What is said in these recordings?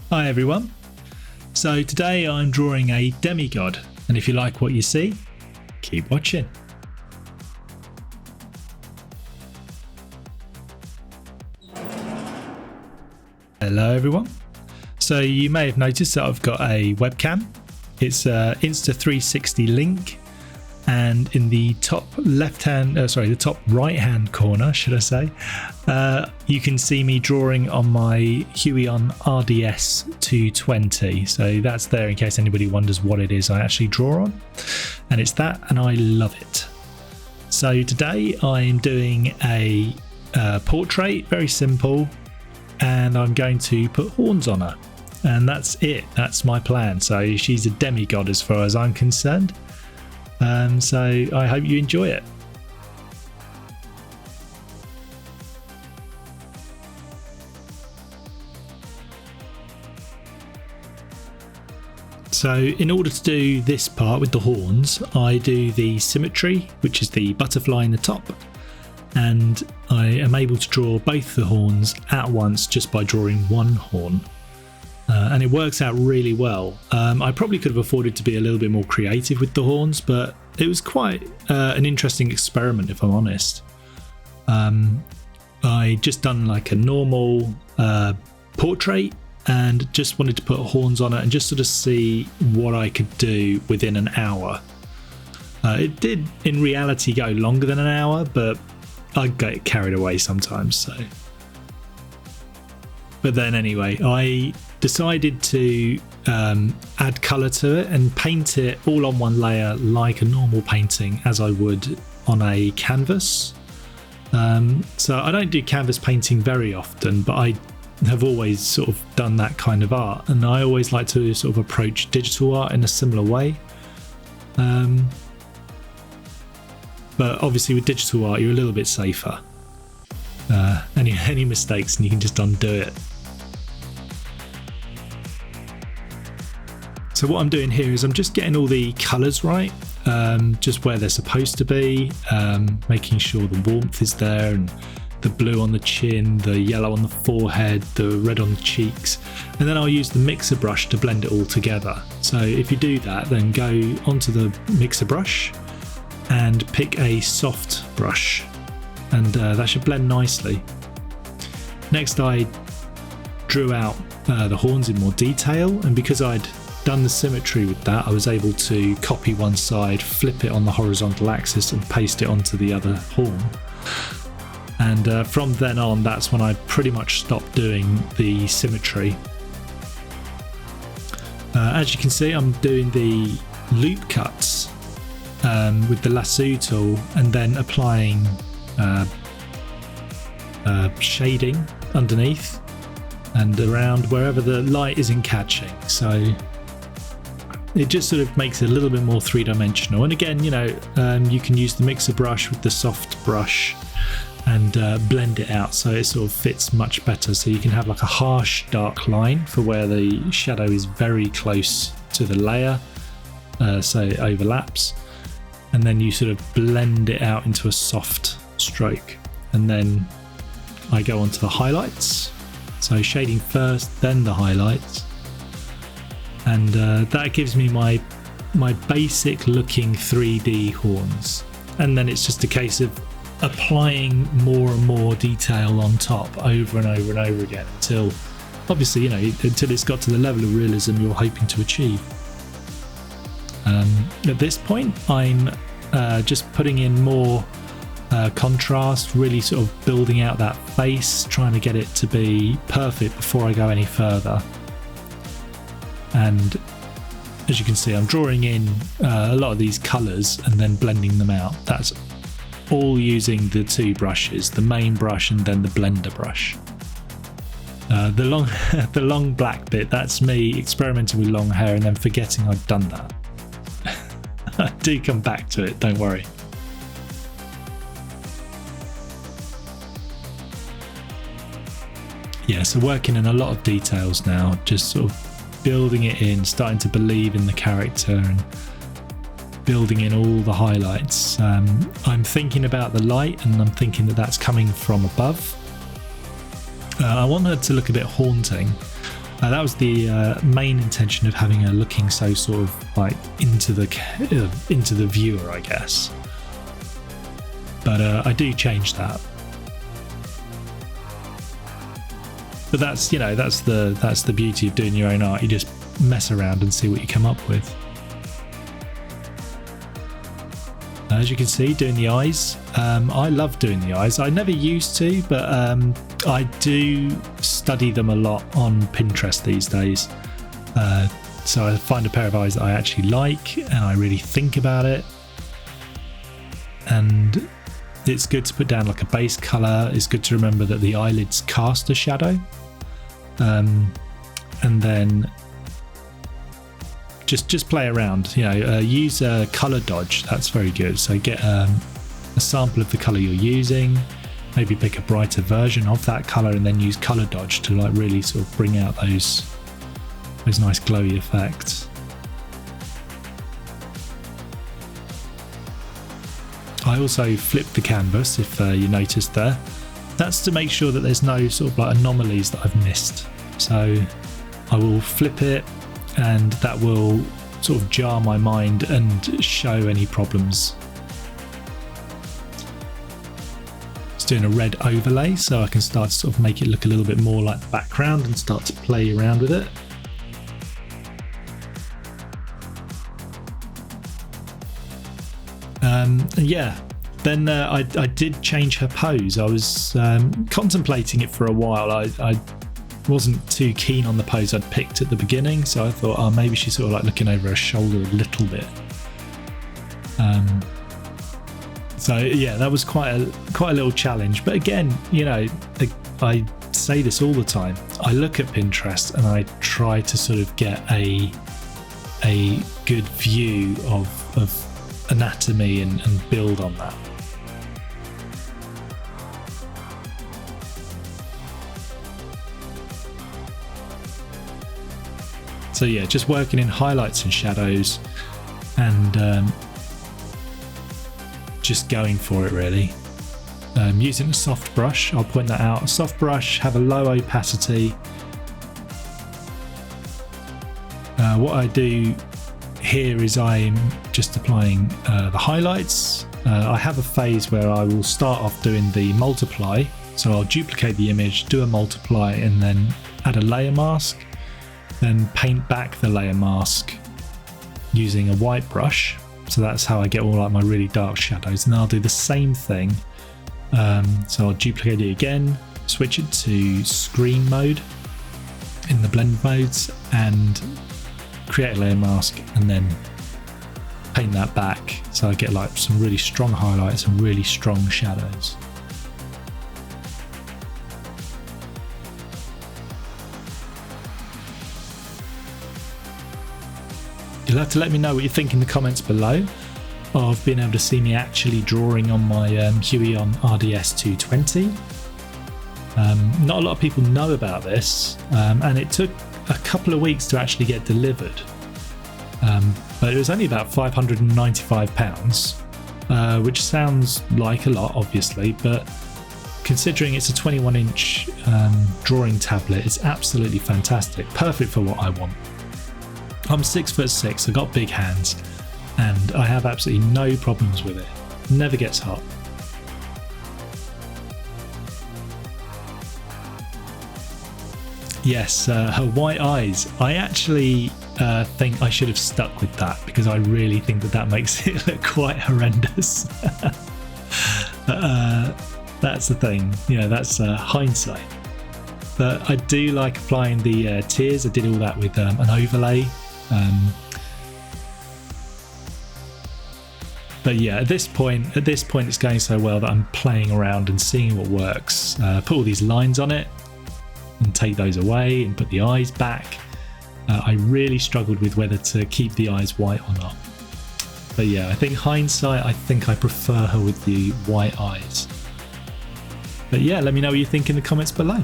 Hi everyone. So today I'm drawing a demigod, and if you like what you see, keep watching. Hello everyone. So you may have noticed that I've got a webcam. It's a Insta360 link, and in the top the top right hand corner, should I say, you can see me drawing on my Huion RDS 220. So that's there in case anybody wonders what it is I actually draw on, and it's that, and I love it. So today I'm doing a portrait, very simple, and I'm going to put horns on her, and that's it. That's my plan. So she's a demigod as far as I'm concerned. So I hope you enjoy it. So in order to do this part with the horns, I do the symmetry, which is the butterfly in the top, and I am able to draw both the horns at once just by drawing one horn. And it works out really well. I probably could have afforded to be a little bit more creative with the horns, but it was quite an interesting experiment, if I'm honest. I just done like a normal portrait and just wanted to put horns on it and just sort of see what I could do within an hour. It did in reality go longer than an hour, but I get carried away sometimes. So, but then anyway, I decided to add colour to it and paint it all on one layer like a normal painting, as I would on a canvas. So I don't do canvas painting very often, but I have always sort of done that kind of art, and I always like to sort of approach digital art in a similar way. But obviously with digital art you're a little bit safer. Any mistakes and you can just undo it. So what I'm doing here is I'm just getting all the colours right, just where they're supposed to be, making sure the warmth is there, and the blue on the chin, the yellow on the forehead, the red on the cheeks, and then I'll use the mixer brush to blend it all together. So if you do that, then go onto the mixer brush and pick a soft brush, and that should blend nicely. Next I drew out the horns in more detail, and because I'd done the symmetry with that, I was able to copy one side, flip it on the horizontal axis and paste it onto the other horn. And from then on, that's when I pretty much stopped doing the symmetry. As you can see, I'm doing the loop cuts with the lasso tool, and then applying shading underneath and around wherever the light isn't catching. So it just sort of makes it a little bit more three-dimensional. And again, you know, you can use the mixer brush with the soft brush and blend it out so it sort of fits much better. So you can have like a harsh dark line for where the shadow is very close to the layer, so it overlaps, and then you sort of blend it out into a soft stroke. And then I go on to the highlights, so shading first, then the highlights, and that gives me my basic looking 3D horns. And then it's just a case of applying more and more detail on top over and over and over again until, obviously, you know, until it's got to the level of realism you're hoping to achieve. At this point I'm just putting in more contrast, really sort of building out that face, trying to get it to be perfect before I go any further. And as you can see, I'm drawing in a lot of these colours and then blending them out. That's all using the two brushes, the main brush and then the blender brush. The long black bit, that's me experimenting with long hair and then forgetting I'd done that. I do come back to it, don't worry. Yeah, so working in a lot of details now, just sort of building it in, starting to believe in the character and building in all the highlights. I'm thinking about the light, and I'm thinking that that's coming from above. I want her to look a bit haunting, That was the main intention of having her looking so sort of like into the viewer, I guess. But I do change that. But that's, you know, that's the beauty of doing your own art. You just mess around and see what you come up with. As you can see, doing the eyes. I love doing the eyes. I never used to, but I do study them a lot on Pinterest these days. So I find a pair of eyes that I actually like and I really think about it. And it's good to put down like a base colour. It's good to remember that the eyelids cast a shadow. And then just play around, you know, use a colour dodge. That's very good. So get a sample of the colour you're using, maybe pick a brighter version of that colour and then use colour dodge to like really sort of bring out those nice glowy effects. I also flipped the canvas, if you noticed there. That's to make sure that there's no sort of like anomalies that I've missed. So I will flip it and that will sort of jar my mind and show any problems. Just doing a red overlay so I can start to sort of make it look a little bit more like the background and start to play around with it. And yeah, then I did change her pose. I was contemplating it for a while. I wasn't too keen on the pose I'd picked at the beginning, so I thought, oh, maybe she's sort of like looking over her shoulder a little bit. So yeah, that was quite a little challenge. But again, you know, I say this all the time. I look at Pinterest and I try to sort of get a good view of anatomy and build on that. So yeah, just working in highlights and shadows and just going for it really. Using a soft brush, I'll point that out. A soft brush, have a low opacity. What I do here is I'm just applying the highlights. I have a phase where I will start off doing the multiply. So I'll duplicate the image, do a multiply and then add a layer mask. Then paint back the layer mask using a white brush. So that's how I get all like my really dark shadows. And then I'll do the same thing. So I'll duplicate it again, switch it to screen mode in the blend modes and create a layer mask and then paint that back. So I get like some really strong highlights and really strong shadows. You'll have to let me know what you think in the comments below of being able to see me actually drawing on my Huion RDS 220. Not a lot of people know about this, and it took a couple of weeks to actually get delivered. But it was only about £595, which sounds like a lot, obviously, but considering it's a 21-inch drawing tablet, it's absolutely fantastic, perfect for what I want. I'm 6'6", I've got big hands, and I have absolutely no problems with it. Never gets hot. Yes, her white eyes. I actually think I should have stuck with that because I really think that makes it look quite horrendous. That's the thing, you know, that's hindsight. But I do like applying the tears. I did all that with an overlay. But yeah, at this point it's going so well that I'm playing around and seeing what works. Put all these lines on it and take those away and put the eyes back. I really struggled with whether to keep the eyes white or not. But yeah, I think hindsight, I think I prefer her with the white eyes. But yeah, let me know what you think in the comments below.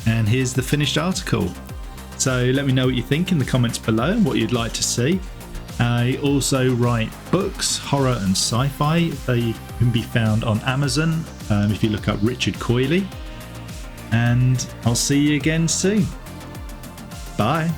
And here's the finished article. So let me know what you think in the comments below and what you'd like to see. I also write books, horror and sci-fi. They can be found on Amazon if you look up Richard Coyley. and I'll see you again soon. Bye.